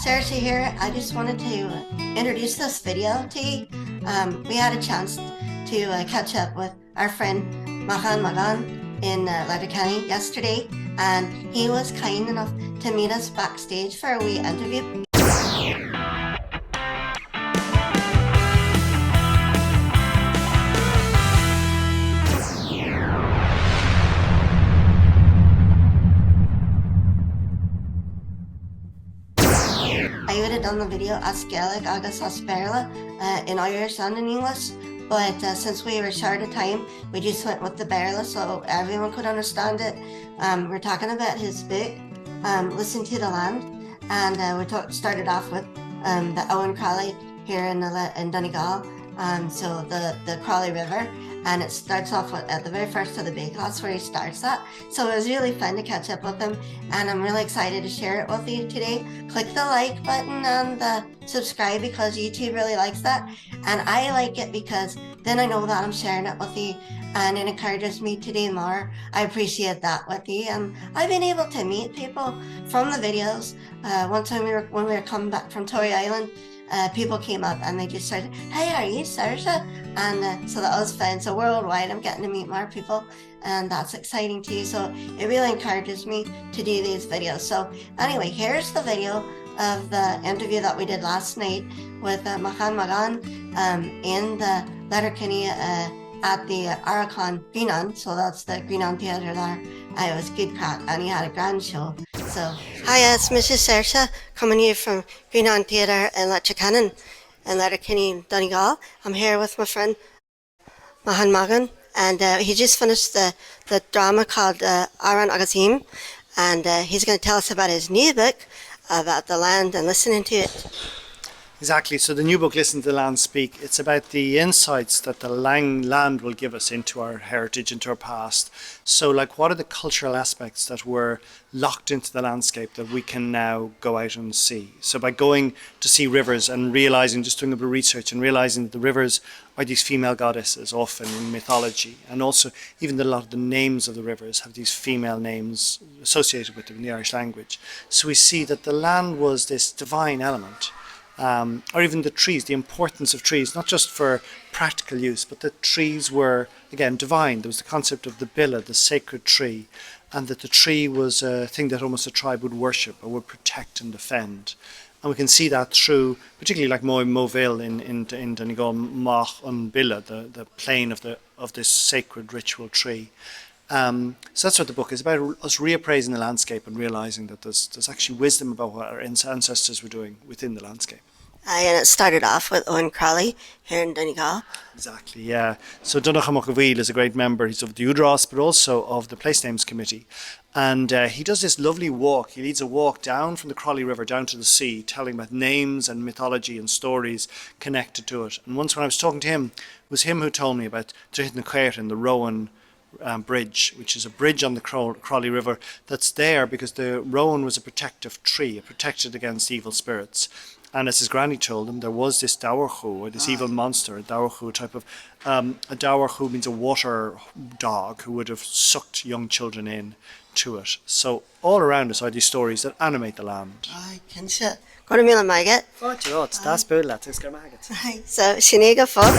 Saoirse here. I just wanted to introduce this video to you. We had a chance to catch up with our friend Manchán Magan in Letterkenny yesterday, and he was kind enough to meet us backstage for a wee interview. I would have done the video as Gaelic agus in Irish and in English, but since we were short of time, we just went with the Bearla so everyone could understand it. We're talking about his book, Listen to the Land, and we started off with the River Crolly here in Donegal, so the Crolly River, and it starts off at the very first of the book. That's where he starts at. So it was really fun to catch up with him, and I'm really excited to share it with you today. Click the like button and subscribe because YouTube really likes that, and I like it because then I know that I'm sharing it with you and it encourages me to do more. I appreciate that with you, and I've been able to meet people from the videos. One time when we were coming back from Tory Island, people came up and they just said, "Hey, are you Saoirse?" And so that was fun. So worldwide, I'm getting to meet more people, and that's exciting too. So it really encourages me to do these videos. So anyway, here's the video of the interview that we did last night with Manchán Magan in the Letterkenny at the An Grianán. So that's the Grianán Theatre there. It was good crack, and he had a grand show. So, hi, it's Mrs. Saoirse coming here from Grianán Theatre in Letterkenny in Letterkenny, Donegal. I'm here with my friend Manchán Magan, and he just finished the drama called Arán agus and he's going to tell us about his new book about the land and listening to it. Exactly. So the new book, Listen to the Land Speak, it's about the insights that the land will give us into our heritage, into our past. So like, what are the cultural aspects that were locked into the landscape that we can now go out and see? So by going to see rivers and realizing, just doing a bit of research and realizing that the rivers are these female goddesses often in mythology, and also even a lot of the names of the rivers have these female names associated with them in the Irish language. So we see that the land was this divine element. Or even the trees, the importance of trees, not just for practical use, but that trees were, again, divine. There was the concept of the billa, the sacred tree, and that the tree was a thing that almost a tribe would worship or would protect and defend. And we can see that through, particularly like Moville in Donegal Mach on Billa, the plane of this sacred ritual tree. So that's what the book is about, us reappraising the landscape and realising that there's actually wisdom about what our ancestors were doing within the landscape. And it started off with River Crolly here in Donegal. Exactly, yeah. So Donegal Ireland is a great member. He's of the UDROS, but also of the Place Names Committee. And he does this lovely walk. He leads a walk down from the Crolly River down to the sea, telling about names and mythology and stories connected to it. And once when I was talking to him, it was him who told me about the Rowan bridge, which is a bridge on the Crolly River that's there because the Rowan was a protective tree, it protected against evil spirits. And as his granny told him, there was this Dobharcú, or this evil monster, a Dobharcú type of, a Dobharcú means a water dog who would have sucked young children in to it. So all around us are these stories that animate the land. I can see. Got a meal in my get. Oh, that's bull, that's good, let's get my get. So, Shiniga Fox.